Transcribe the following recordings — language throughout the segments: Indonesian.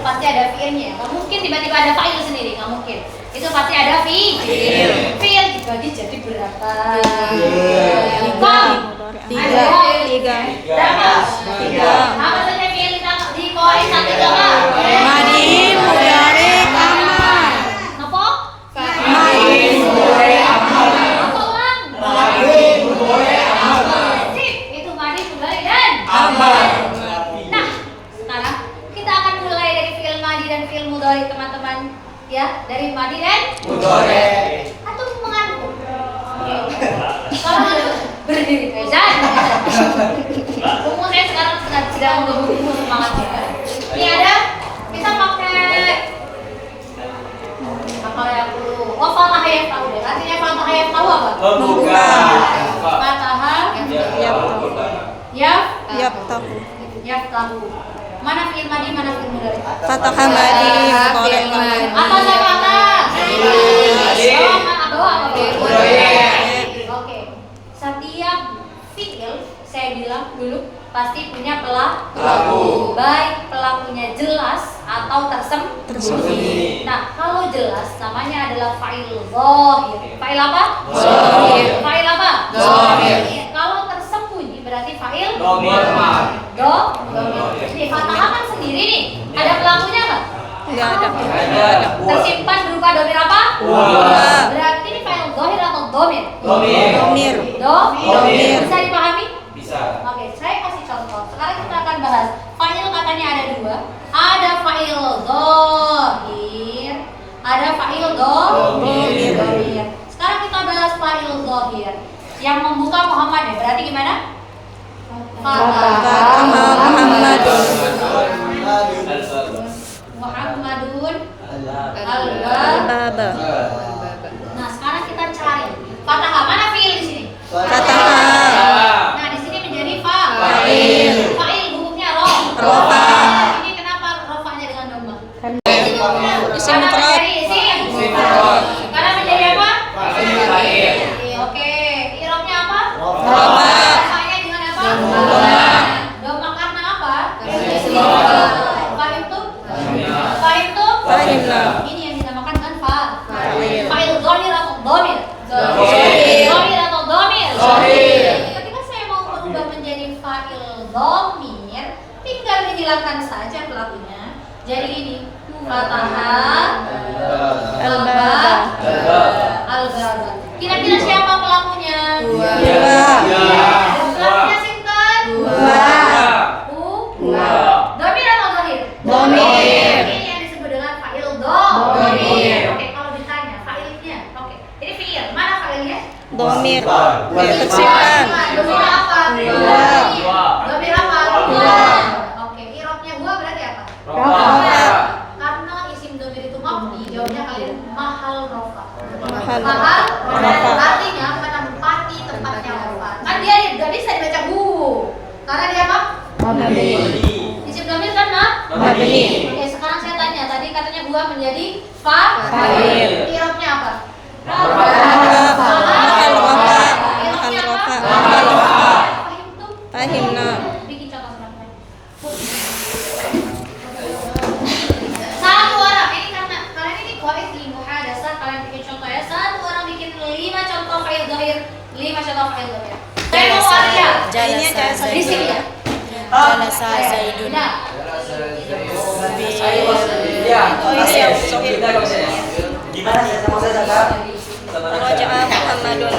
pasti ada fiilnya. Nggak mungkin tiba-tiba ada fa'il sendiri, nggak mungkin. Itu pasti ada fiil. Fiil dibagi jadi berapa? Tiga. Berapa? Apa saja fiil di qawaid 3, Pak? Madi, mudhari, amal. Apa? Madi, mudhari, amal. Apa ulang? Sip, itu madi, mudhari dan Amal. Nah, sekarang kita akan mulai dari fiil madi dan fiil mudhari, teman-teman. Ya, dari madi dan mudhari. Atau mengantuk. Kalau ngantuk, berdiri. Zan. Umur saya sekarang sedang menunggu semangatnya. Ini ada, kita pakai apa ya dulu? Oh, fatahah yang tahu deh. Artinya fatahah yang tahu apa? Membuka. Fatahah Yaftahu. yaftahu. Mana fiil madi, mana fiil mudhari? Fatahah madi, mudhari. Atas apa atas? Bawah apa bawah? Oke. Setiap fiil saya bilang dulu pasti punya pelaku. Baik pelakunya jelas atau tersembunyi. Nah, kalau jelas namanya adalah fa'il zahir. Fa'il apa? Zahir. Fa'il apa? Zahir. Kalau tersembunyi berarti fa'il Dhamir. Dhamir. Nih, fathahah kan sendiri nih. Ada pelakunya enggak? Enggak ada. Tersimpan berupa dhamir apa? Berarti ini fa'il zahir atau dhamir? Dhamir. Dhamir. Bisa dipahami? Bisa. Oke, saya kasih contoh. Sekarang kita akan bahas fa'il, katanya ada dua. Ada fa'il zahir, ada fa'il dhamir. Sekarang kita bahas fa'il zahir. Yang membuka Muhammad ya. Berarti gimana? Fatahah Muhammadun. Muhammadun Al-baba. Nah, sekarang kita cari fathahah. Mana fi'il di sini? Fatahah. Nah, di sini menjadi fa'il. Fa'il hurufnya Rofa. Ini kenapa rofanya dengan dhamma? Isim Karena mufrad. menjadi isim. Karena menjadi apa? Oke. I'rabnya apa? Rofa. Rofanya dengan apa? Dhamma karena apa? Fahim tuh? Fahimna. Ini yang dinamakan dengan fa'il. Fa'il. Fa'il zahir atau dhamir? Zahir. Zahir atau dhamir? Zahir. Ketika saya mau merubah menjadi fa'il dhamir, tinggal dihilangkan saja pelakunya. Jadi ini fathahah Al-baba. al-baba. Kira-kira siapa pelakunya? Dua. Pelakunya singkat? Dhamir atau zahir? Dhamir. Ini yang disebut dengan fa'il dhamir. Oke, kalau ditanya fa'ilnya. Oke. Ini fi'il. Mana fa'ilnya? Dhamir. Tersimpan. Dhamir apa? Dua. Dhamir apa? Dua. Oke, i'rabnya gua berarti apa? Rofa. Karena isim dhamir itu mabni, jawabnya kalian mahal rofa. Mahal Mahal rofa. artinya menempati tempatnya rofa. Kan dia nggak bisa dibaca karena dia apa? Mabni. Isim dhamir kan Mabni. Oke, sekarang saya tanya, tadi katanya gua menjadi fa'il. I'rabnya apa? Mahal rofa. I'rabnya Mahal rofa. apa? Mahal rofa. Fahim tuh? Fahimna. Bikin contoh sebentar. Satu orang, ini karena kalian ini qawaid li muhadasah, kalian bikin contoh ya. Satu orang bikin 5 contoh fa'il dhahir, 5 contoh fa'il dhahir. Saya mau waria. Ini aja Di sini ya. Jalasa Zaidun. Nah, Gimana sih sama saya Kak? Raja'a Muhammadun.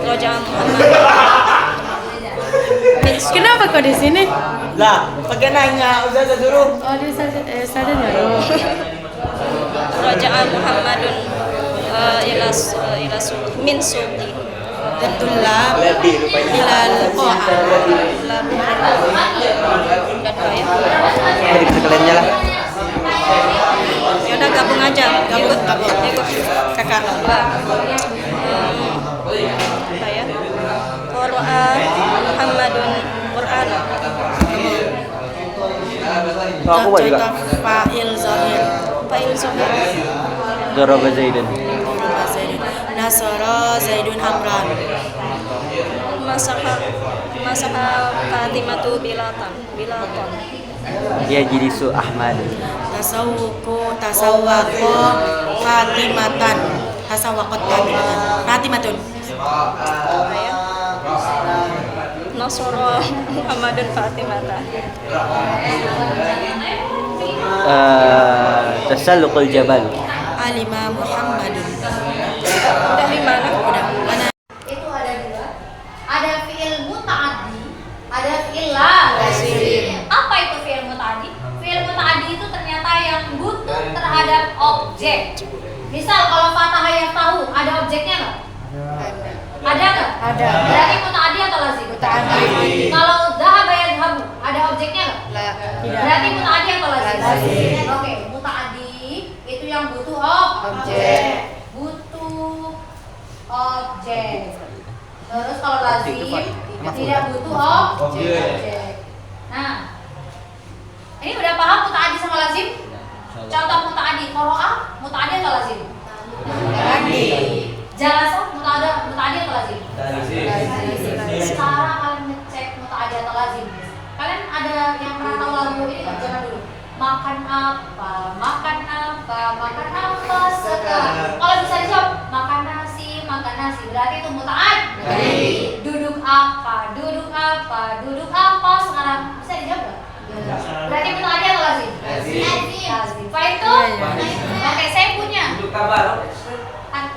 Raja'a Muhammadun. Kenapa kau di sini? Lah, pakai nanya udah dulu. Oh, di sana ya. Raja'a Muhammadun min suqi. Betulah Lebih rupanya. Dan bayar. Jadi sekaliannya lah. Ya udah gabung aja, gabung. Ikut kakak. Saya Qur'an Muhammadun Qur'an. Aku juga. Fa'il zahir. Fa'il zahir. Daraba Zaidan. Nasara Zaidun Amran. Masaha Fatimatu Bilatan. Yajlisu Ahmad. Tasawwaqo Fatimatan. Tasawwaqat Fatimatan. Fatimatun. Apa ya? Nasoro Muhammadun Fatimatan. Tasalluqul jabal. Alima Muhammadun. Udah 5 lah. Udah. Mana? Itu ada 2. Ada fi'il muta'addi, ada fi'il lazim. Apa itu fi'il muta'addi? Fi'il muta'addi itu ternyata yang butuh terhadap objek. Misal kalau fathah yang tahu, ada objeknya nggak? Ada nggak? Ada. Berarti muta'addi atau lazim? Muta'addi. Kalau dhahaba yadhhabu, ada objeknya nggak? Tidak. Berarti muta'addi atau lazim? Lazim. Oke, muta'addi itu yang butuh Objek. butuh objek. Terus kalau lazim tidak butuh objek. Nah, ini udah paham muta'addi sama lazim? Contoh muta'addi, qara'a muta'addi atau lazim? Muta'addi. Jalasa muta'addi atau lazim? Cara kalian ngecek muta'addi atau lazim? Kalian ada yang pernah tahu lagu ini nggak? Jangan dulu. Makan apa? Makan apa? Makan apa sekarang? Kalau bisa dijawab, makan nasi, makan nasi. Berarti itu muta'addi. Duduk apa? Duduk apa? Duduk apa sekarang? Bisa dijawab nggak? Berarti muta'addi atau lazim? Lazim. Pak itu? Oke, saya punya.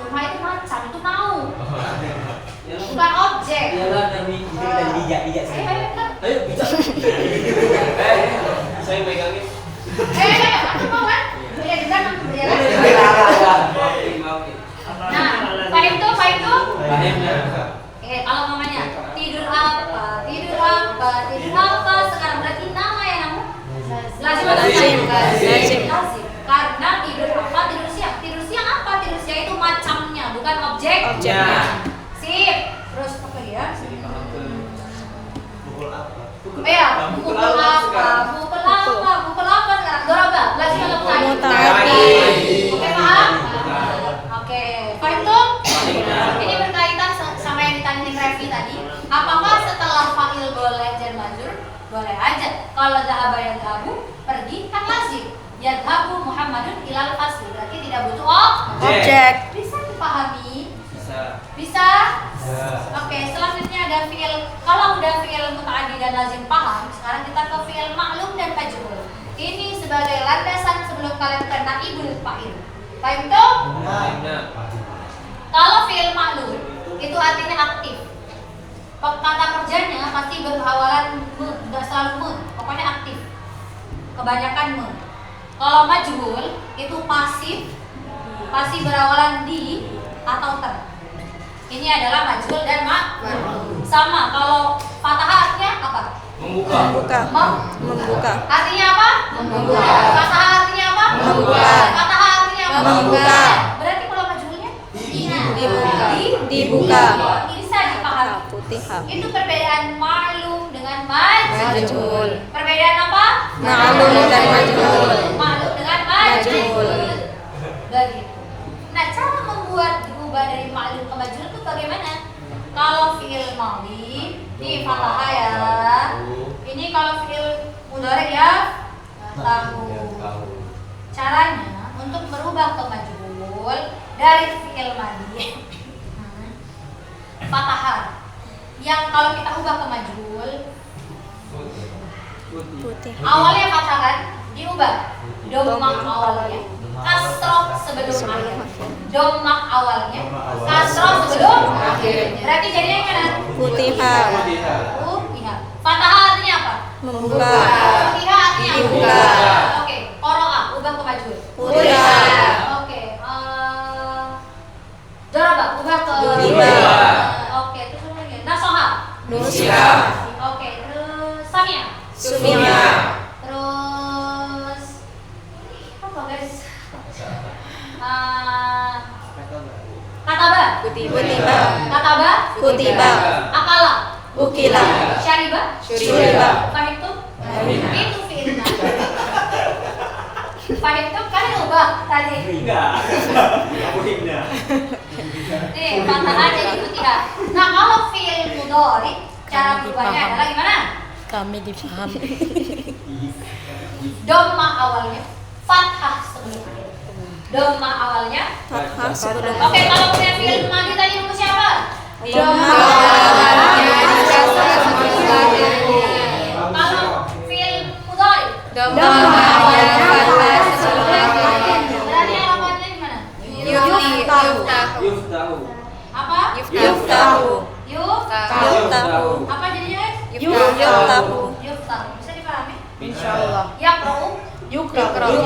Rumah itu macam, itu mau. Bukan objek. Saya megangin. Aku mau kan? Iya, juga berjalan. Nah, Pak itu? Kalau mamanya tidur apa? Sekarang berarti nama ya namu? Lazim. Lazim. Karena tidur apa? Tidur siang. Tidur siang apa? Tidur siang itu macamnya, bukan objek. Objeknya. Sip. Terus apa ya? Iya, pukul apa sekarang? Doraba, lazim atau muta'addi? Muta'addi. Oke, paham? Oke, paham tuh? Ini berkaitan sama yang ditanyain Revi tadi. Apakah setelah fa'il boleh jar majrur? Boleh aja. Kalau dhahaba yadhhabu, pergi kan lazim. Yadhhabu Muhammadun ilal fasli, berarti tidak butuh Objek. Bisa dipahami? Bisa? Oke, selanjutnya ada fi'il. Kalau udah fi'il muta'addi dan lazim paham, sekarang kita ke fi'il ma'lum dan majhul. Ini sebagai landasan sebelum kalian ke naibul fa'il. Paham tuh? Kalau fi'il ma'lum itu artinya aktif. Kata kerjanya pasti berawalan mud, enggak selalu mud, pokoknya aktif. Kebanyakan mud. Kalau majhul itu pasif, pasti berawalan di atau ter. Ini adalah majhul dan ma'lum. Sama kalau fathah artinya apa? Membuka. Membuka. Artinya apa? Membuka. Fathah artinya apa? Membuka. Fathah artinya apa? Membuka. Berarti kalau majhulnya Dibuka. Bisa dipahami. Putih. Itu perbedaan ma'lum dengan majhul. Perbedaan apa? Ma'lum dan majhul. Ma'lum dengan majhul. Begitu. Nah, cara membuat berubah dari ma'lum ke majhul itu bagaimana? Kalau fi'il madhi di fathah ya. Ini kalau fi'il mudhari ya tahu. Caranya untuk merubah ke majhul dari fi'il madhi fathah. Yang kalau kita ubah ke majhul Putih. awalnya fathah kan, diubah domah awalnya, kasroh sebelum akhir. Domah awalnya, kasroh sebelum akhir. Berarti jadinya gimana? Putiha. Putiha. Fathah artinya apa? Membuka. Putiha artinya Dibuka. Oke, qara'a ubah ke majhul. Putiha. Oke. Daraba ubah ke Duriba. Oke, terus apa lagi? Nasoha. Nusia. Oke, terus samia. Sumia. Terus apa guys? Kataba. Kutiba. Kataba. Kutiba. Akala. Ukila. Syariba. Syuriba. Fahimtum? Itu fi'ilnya. Fahimtum? Kalian ubah tadi. Nih, fathah jadi putiha. Nah, kalau fi'il mudhari cara berubahnya adalah gimana? Kami dipahami. Dhamma awalnya, fathah sebelum akhir. Dhamma awalnya. Fathah sebelum Oke, kalau punya fi'il madi tadi rumus siapa? Dhamma Kalau fi'il mudhari. Dhamma Berarti alamatnya gimana? Yuftahu. Apa? Yuftahu. Yuftahu. Apa jadinya? Yuftahu. Yuftahu. Bisa dipahami? Insyaallah. Yaqra'u, Yuqra'u.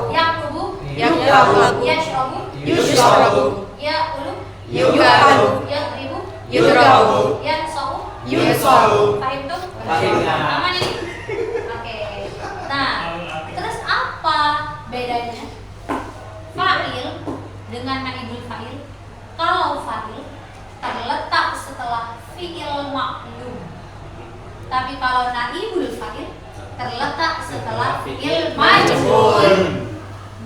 yaqrubu, Yaqrabu. yashrabu, Yushrabu. ya'kulu, Yuqalu. yadribu, Yudrabu. yansa'u. Yunsahu. Paham tuh? Fahimna. Aman ini? Oke. Nah, terus apa bedanya fa'il dengan naibul fa'il? Kalau fa'il terletak setelah fi'il ma'lum. Tapi kalau naibul fa'il terletak setelah fi'il majhul.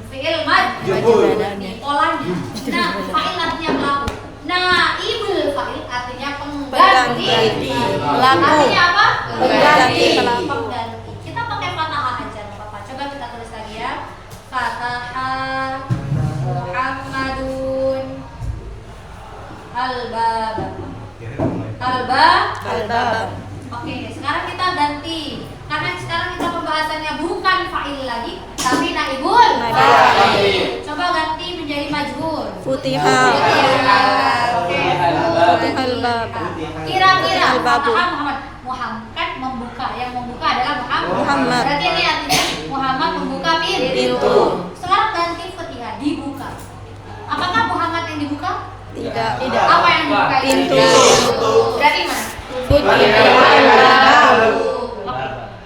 Fi'il majhul di polanya. Nah, fa'il artinya pelaku. Naibul fa'il artinya pengganti. Pelaku. Artinya apa? Pengganti pelaku. Pengganti. Kita pakai fathah aja, nggak apa-apa. Coba kita tulis lagi ya. Fathah Muhammadun al-bab. Al-bab. Oke, sekarang kita ganti. Karena sekarang kita pembahasannya bukan fa'il lagi, tapi naibul fa'il. Coba ganti menjadi majhul. Futihah. Oke. Futihal bab. Kira-kira Al-babu. fathah Muhammad kan membuka. Yang membuka adalah Muhammad. Berarti ini artinya Muhammad membuka pintu. Sekarang ganti Fatihah dibuka. Apakah Muhammad yang dibuka? Tidak. Apa yang dibuka? Pintu. Berarti mana? Futihah.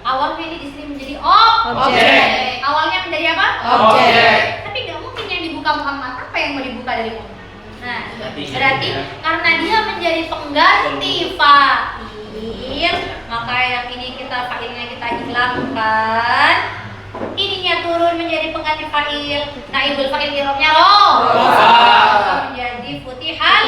Awalnya ini di sini menjadi Objek. Awalnya menjadi apa? Objek. Tapi nggak mungkin yang dibuka Muhammad. Apa yang mau dibuka dari Muhammad? Nah, berarti karena dia menjadi pengganti fa'il, maka yang ini fa'ilnya kita hilangkan. Ininya turun menjadi pengganti fa'il. Naibul fa'il i'rabnya menjadi futihal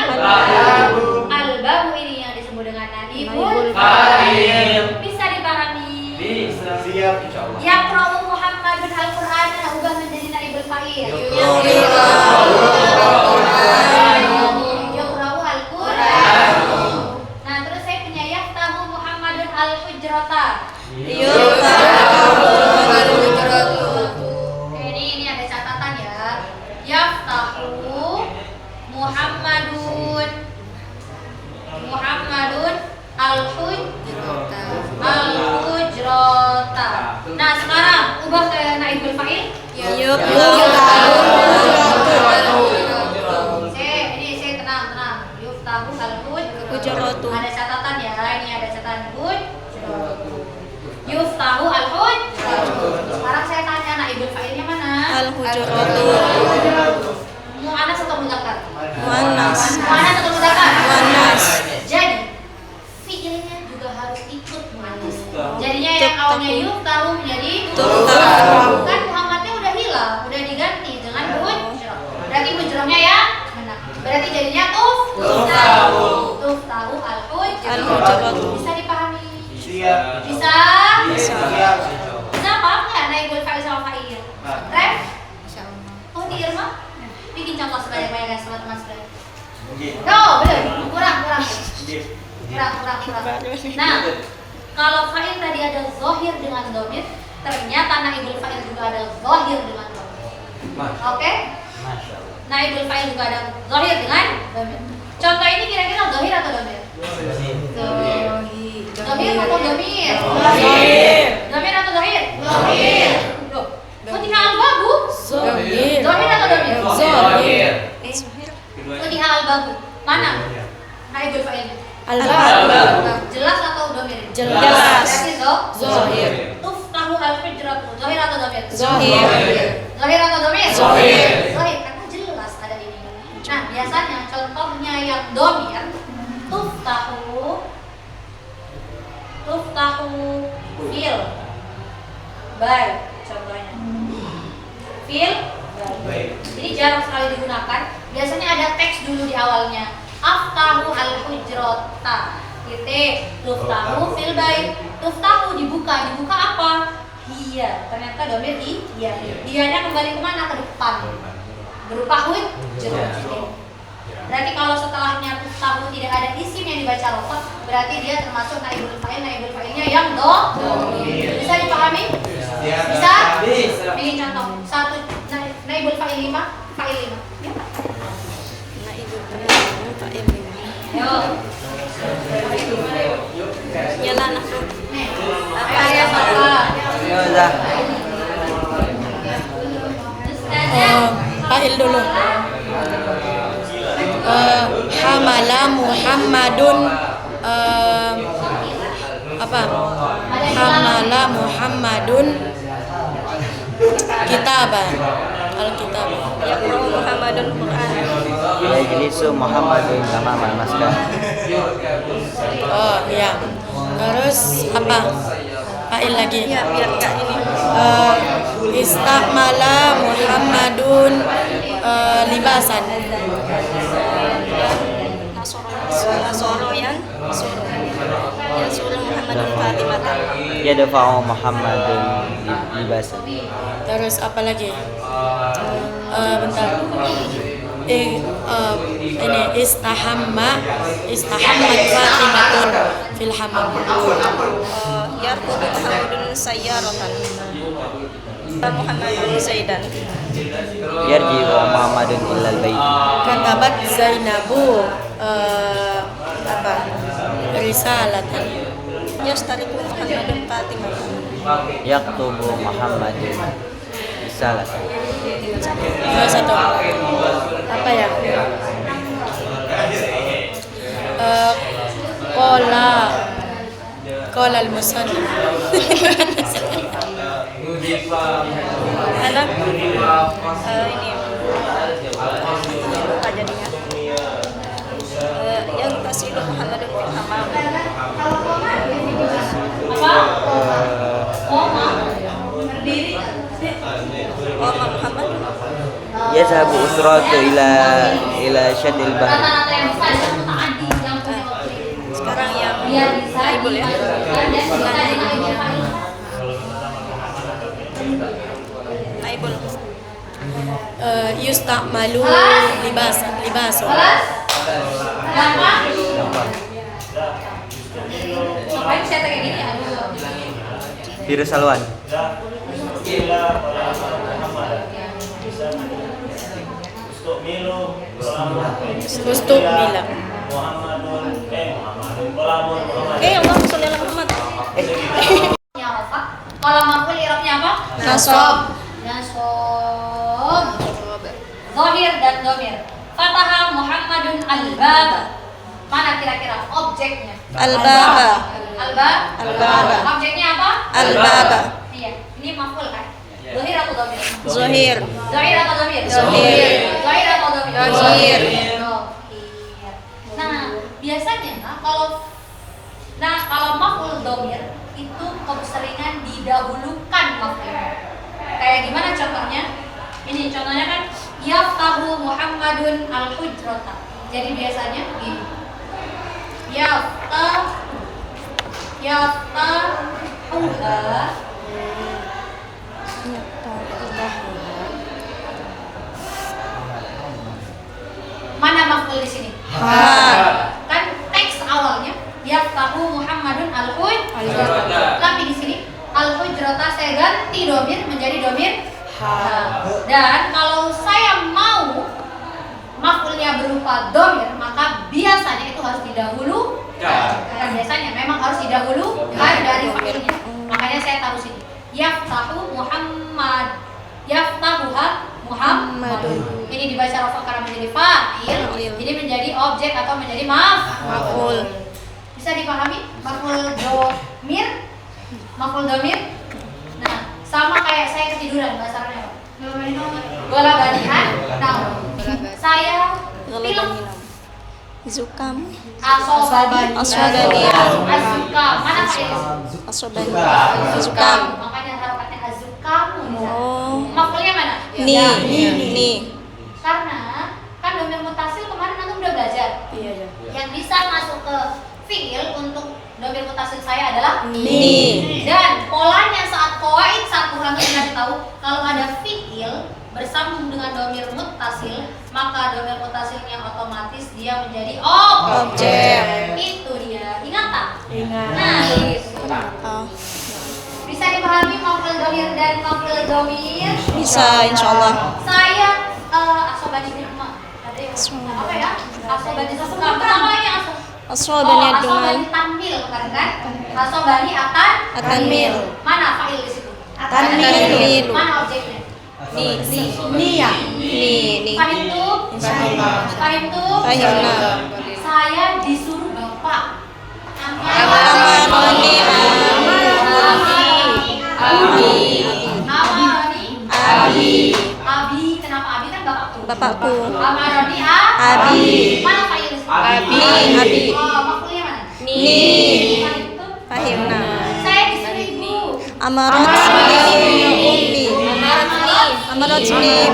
al-babu. Ini yang disebut dengan naibul Fa'il. Bisa dipahami? Bisa. Siap insyaallah. Yaqra'u Muhammadun al-Qur'an ubah menjadi naibul fa'il. Yaqra'u al-Qur'an. Nah, terus saya punya yaftahu Muhammadun al-hujrata. Ini ada catatan ya. Yaftahu Muhammadun al-hujrata. Nah, sekarang ubah ke naibul fa'il. Saya tenang. Yuftahu al-hujratu. Ada catatan ya. Ini ada catatan hujratu. Yuftahu al-hujratu. Sekarang saya tanya naibul fa'ilnya mana? Al-hujratu. Muannas atau mudzakkar? Muannas. Muannas atau mudzakkar? Muannas. Jadi fiilnya juga harus ikut muannas. Jadinya yang awalnya yuftahu menjadi Tuftahu. Kan Muhammadnya udah hilang, udah diganti dengan hujrah. Berarti hujrahnya ya benar. Berarti jadinya tuftahu. Tuftahu al-hujratu. Bisa dipahami? Siap. Bisa? Siap. Bisa paham nggak naibul fa'il sama fa'il? Ref? Oh, di Irma? Bikin contoh sebanyak-banyaknya sama teman sebelah. Belum. Kurang. Nah, kalau fa'il tadi ada zahir dengan dhamir, ternyata naibul fa'il juga ada zahir dengan dhamir. Oke? Naibul fa'il juga ada zahir dengan dhamir. Contoh ini kira-kira zahir atau dhamir? Dhamir atau dhamir? Dhamir atau zahir? Loh, Futihah al-babu? Zahir atau dhamir? Futihah al-babu. Mana? Naibul fa'ilnya. Al-bab. Jelas atau dhamir? Jelas. Berarti Zahir. Tuftahu al-hujratu. Zahir atau dhamir? Zahir. Zahir atau dhamir? Zahir. Zahir, karena jelas ada ini. Nah, biasanya contohnya yang dhamir tuftahu fil by contohnya. Fil by. Ini jarang sekali digunakan. Biasanya ada teks dulu di awalnya. Aftahu al-hujrata. Tuftahu fil by. Tuftahu dibuka. Dibuka apa? hiya. Ternyata domir hiya. Hiyanya kembali kemana? Ke depan. Berupa hujrah. Berarti kalau setelahnya tahu tidak ada isim yang dibaca rofa, berarti dia termasuk naibul fa'ilnya yang domir. Bisa dipahami? Bisa? Ini contoh. Satu naibul fa'il 5, fa'il 5. Ya. Naibul fa'il 5. Yo. Yalah nafsu. Apa ya, Pak? Ya udah. Fa'il dulu. Hamala Muhammadun apa? Hamala Muhammadun kitaban. Al-kitab. Yaqra'u Muhammadun Qur'an. Ya jelisu Muhammadun tamaman maskah. Oh iya. Terus apa? Fa'il lagi. Ya, biar enggak ini. Istamala Muhammadun libasan. Nasoro yang suruh Muhammadun Fatimatan. Ya dafa'u Muhammadun libasan. Terus apa lagi? Bentar. Ini istahammat Fatimatun fil hammam. Yarkubu Muhammadun sayyaratan. Muhammadun Zaidan. Yarji wa Muhammadun illal bait. Katabat Zainabu apa? Risalatan. Yastariku Muhammadun Fatimatan. Yaktubu Muhammadun risalatan. Terus satu. Apa ya? Qala al-musannif. Anak ini lupa jadinya. Yang tasilu Muhammadun fil hammam. Apa? Koma. Berdiri. Qama Muhammad. Yazhabu usratu ila syadil bahr. Kata-kata yang besar yang mutaaddi yang punya waktu. Sekarang yang Biar bisa naibul ya. dan bisa naibul fa'il. Naibul. Yusta'malu libasun. Kelas? Gampang? Ngapain saya kayak gini? Aduh. Virus haluan. Mustukmila. Allahumma sholli ala Muhammad. Ya apa? Kalau maf'ul i'rabnya apa? Nasab. Nasab. Zahir dan dhamir. Fataha Muhammadun al-baba. Mana kira-kira objeknya? Al-baba. Al-baba. Objeknya apa? Al-baba. Iya, ini maf'ul kan? Zahir atau dhamir? Zahir. Zahir atau dhamir? Zahir. Zahir atau dhamir? Zahir. Nah, biasanya kalau maf'ul dhamir itu keseringan didahulukan maf'ulnya. Kayak gimana contohnya? Ini contohnya kan yaftahu Muhammadun al-hujrata. Jadi biasanya gini. Yaftahuha. Mana maf'ul di sini? Kan teks awalnya yaftahu Muhammadun al-hujrata. Tapi di sini al-hujrata saya ganti domir menjadi domir ha. Dan kalau saya mau maf'ulnya berupa domir, maka biasanya itu harus didahulukan. Biasanya memang harus didahulukan dari fa'ilnya. Makanya saya taruh sini. Yaftahu Yaftahuha Muhammadun. Ini dibaca rafa karena menjadi fa'il. Jadi menjadi objek atau menjadi maf'ul. Bisa dipahami? Maf'ul domir. Nah, sama kayak saya ketiduran bahasa Arabnya. Gola banihan. Nah, saya pilek. Zukam. Asobani. Azukam. Mana fa'il? Asobani. Azukam. Makanya harokatnya azukam. Oh. Maf'ulnya mana? Ni. Karena kan domir mutasil kemarin antum udah belajar. Iya. Yang bisa masuk ke fiil untuk Domir mutasil saya adalah Ni. Dan polanya saat qawaid satu kami dikasih tahu kalau ada fi'il bersambung dengan domir mutasil, maka domir mutasilnya otomatis dia menjadi Objek. Itu dia. Ingat tak? Ingat. Nah, itu. Oh, Bisa dipahami maf'ul domir dan maf'ul domir? bisa insyaallah. Saya asobani bin Ma. Ada yang apa ya? Asobani suka. Pertama ini Asobani dengan asobani tanmil bukan kan? Asobani akan Atanmil. Mana fa'il di situ? Tanmil. Mana objeknya? Ni ya. Ni. Fahim tuh? Fahim tuh? Fahimna. Saya disuruh Bapak Amaroni Abi. Abi, kenapa Abi kan bapakku? Bapakku. Amaroni Abi. Mana fa'il di situ? Abi. Oh, maksudnya mana? Ni. Fahim tuh? Fahimna. Saya disuruh Ibu. Amaratni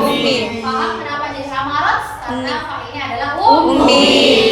Ummi. Paham kenapa jadi Amarat? Karena fa'ilnya adalah Ummi.